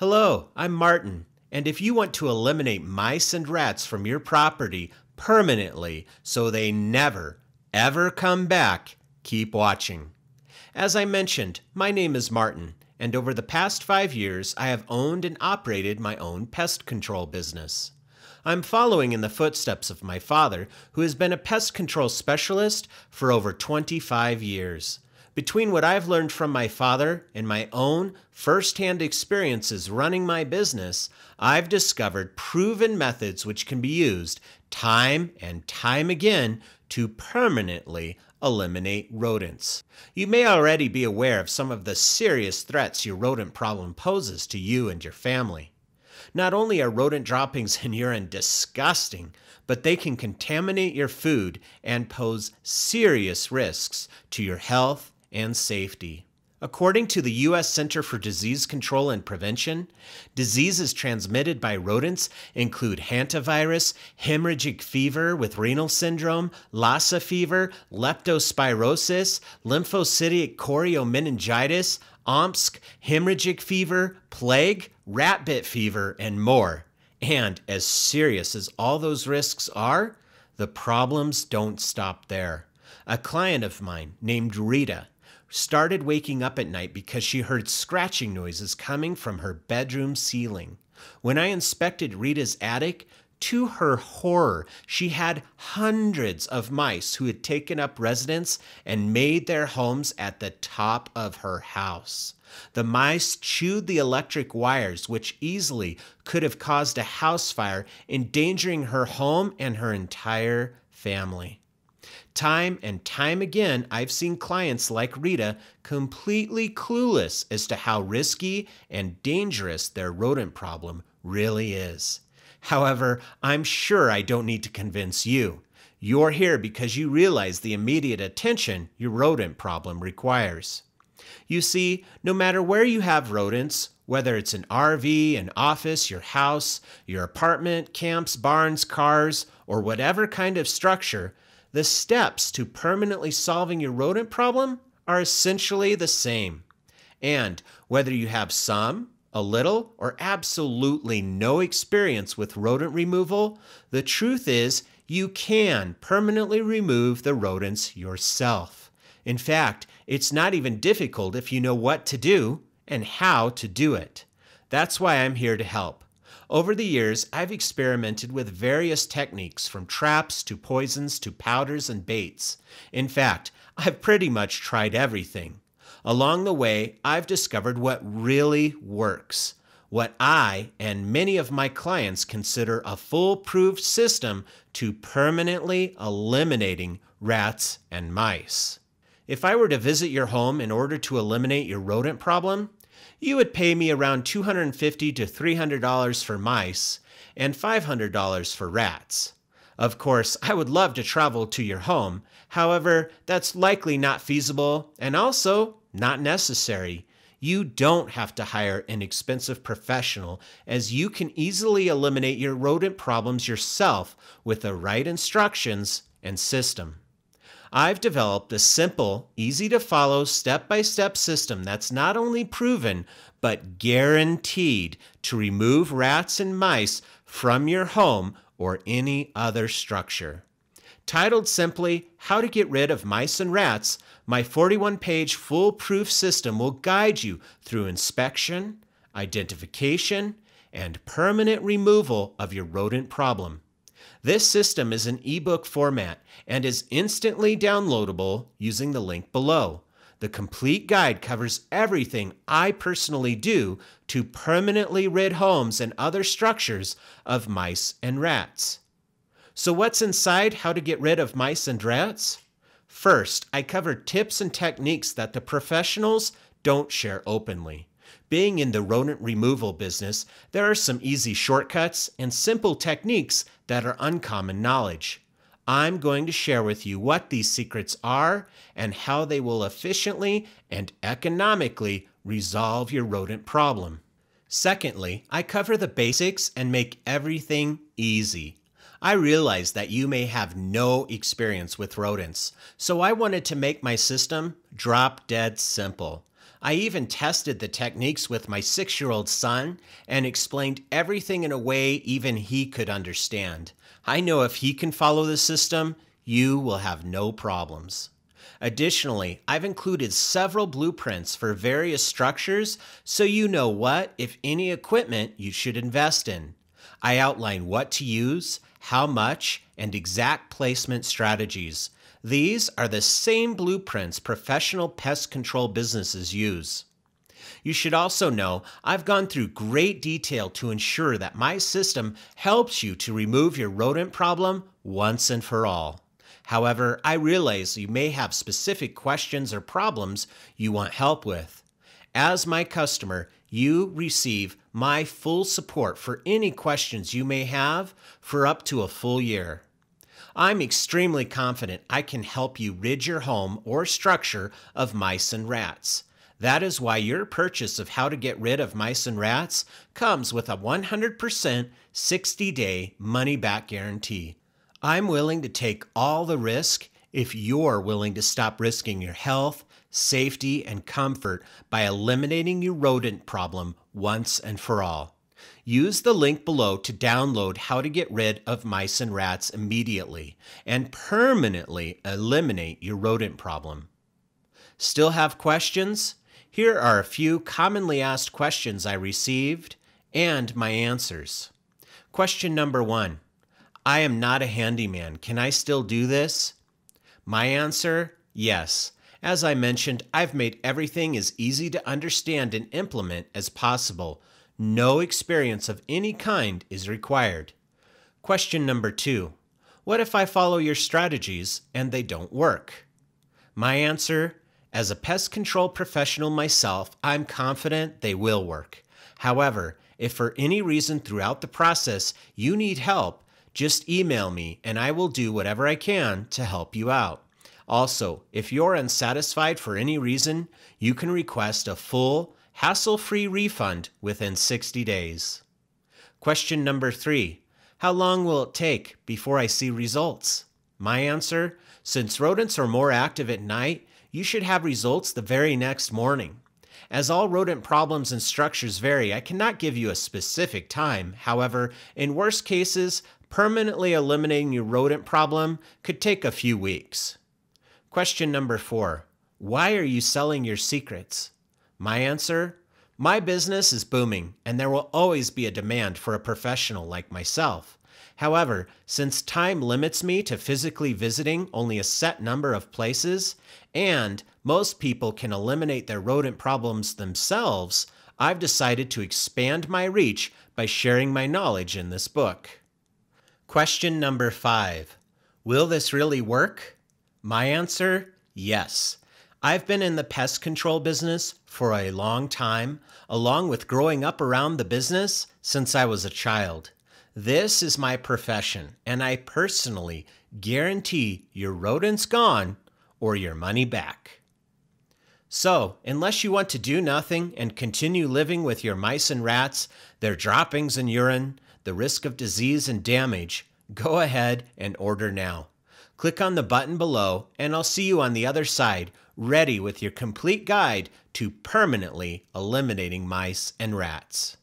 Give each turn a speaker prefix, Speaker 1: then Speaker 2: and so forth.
Speaker 1: Hello, I'm Martin, and if you want to eliminate mice and rats from your property permanently so they never, ever come back, keep watching. As I mentioned, my name is Martin, and over the past 5 years, I have owned and operated my own pest control business. I'm following in the footsteps of my father, who has been a pest control specialist for over 25 years. Between what I've learned from my father and my own first-hand experiences running my business, I've discovered proven methods which can be used time and time again to permanently eliminate rodents. You may already be aware of some of the serious threats your rodent problem poses to you and your family. Not only are rodent droppings and urine disgusting, but they can contaminate your food and pose serious risks to your health and safety. According to the U.S. Center for Disease Control and Prevention, diseases transmitted by rodents include hantavirus, hemorrhagic fever with renal syndrome, Lassa fever, leptospirosis, lymphocytic choriomeningitis, OMSC, hemorrhagic fever, plague, rat-bit fever, and more. And as serious as all those risks are, the problems don't stop there. A client of mine named Rita started waking up at night because she heard scratching noises coming from her bedroom ceiling. When I inspected Rita's attic, to her horror, she had hundreds of mice who had taken up residence and made their homes at the top of her house. The mice chewed the electric wires, which easily could have caused a house fire, endangering her home and her entire family. Time and time again, I've seen clients like Rita completely clueless as to how risky and dangerous their rodent problem really is. However, I'm sure I don't need to convince you. You're here because you realize the immediate attention your rodent problem requires. You see, no matter where you have rodents, whether it's an RV, an office, your house, your apartment, camps, barns, cars, or whatever kind of structure, the steps to permanently solving your rodent problem are essentially the same. And whether you have some, a little, or absolutely no experience with rodent removal, the truth is you can permanently remove the rodents yourself. In fact, it's not even difficult if you know what to do and how to do it. That's why I'm here to help. Over the years, I've experimented with various techniques from traps to poisons to powders and baits. In fact, I've pretty much tried everything. Along the way, I've discovered what really works, what I and many of my clients consider a foolproof system to permanently eliminating rats and mice. If I were to visit your home in order to eliminate your rodent problem, you would pay me around $250 to $300 for mice and $500 for rats. Of course, I would love to travel to your home. However, that's likely not feasible and also not necessary. You don't have to hire an expensive professional, as you can easily eliminate your rodent problems yourself with the right instructions and system. I've developed a simple, easy-to-follow, step-by-step system that's not only proven, but guaranteed to remove rats and mice from your home or any other structure. Titled simply, How to Get Rid of Mice and Rats, my 41-page foolproof system will guide you through inspection, identification, and permanent removal of your rodent problem. This system is an ebook format and is instantly downloadable using the link below. The complete guide covers everything I personally do to permanently rid homes and other structures of mice and rats. So what's inside How to Get Rid of Mice and Rats? First, I cover tips and techniques that the professionals don't share openly. Being in the rodent removal business, there are some easy shortcuts and simple techniques that are uncommon knowledge. I'm going to share with you what these secrets are and how they will efficiently and economically resolve your rodent problem. Secondly, I cover the basics and make everything easy. I realize that you may have no experience with rodents, so I wanted to make my system drop dead simple. I even tested the techniques with my 6-year-old son and explained everything in a way even he could understand. I know if he can follow the system, you will have no problems. Additionally, I've included several blueprints for various structures so you know what, if any, equipment you should invest in. I outline what to use, how much, and exact placement strategies. These are the same blueprints professional pest control businesses use. You should also know I've gone through great detail to ensure that my system helps you to remove your rodent problem once and for all. However, I realize you may have specific questions or problems you want help with. As my customer, you receive my full support for any questions you may have for up to a full year. I'm extremely confident I can help you rid your home or structure of mice and rats. That is why your purchase of how to get rid of mice and rats comes with a 100% 60-day money-back guarantee. I'm willing to take all the risk if you're willing to stop risking your health, safety, and comfort by eliminating your rodent problem once and for all. Use the link below to download how to get rid of mice and rats immediately and permanently eliminate your rodent problem. Still have questions? Here are a few commonly asked questions I received and my answers. Question number 1. I am not a handyman. Can I still do this? My answer, yes. As I mentioned, I've made everything as easy to understand and implement as possible. No experience of any kind is required. Question number 2. What if I follow your strategies and they don't work? My answer, as a pest control professional myself, I'm confident they will work. However, if for any reason throughout the process you need help, just email me and I will do whatever I can to help you out. Also, if you're unsatisfied for any reason, you can request a full, hassle-free refund within 60 days. Question number 3. How long will it take before I see results? My answer, since rodents are more active at night, you should have results the very next morning. As all rodent problems and structures vary, I cannot give you a specific time. However, in worst cases, permanently eliminating your rodent problem could take a few weeks. Question number 4. Why are you selling your secrets? My answer, my business is booming and there will always be a demand for a professional like myself. However, since time limits me to physically visiting only a set number of places, and most people can eliminate their rodent problems themselves, I've decided to expand my reach by sharing my knowledge in this book. Question number 5. Will this really work? My answer, yes. I've been in the pest control business for a long time, along with growing up around the business since I was a child. This is my profession, and I personally guarantee your rodents gone or your money back. So, unless you want to do nothing and continue living with your mice and rats, their droppings and urine, the risk of disease and damage, go ahead and order now. Click on the button below and I'll see you on the other side, ready with your complete guide to permanently eliminating mice and rats.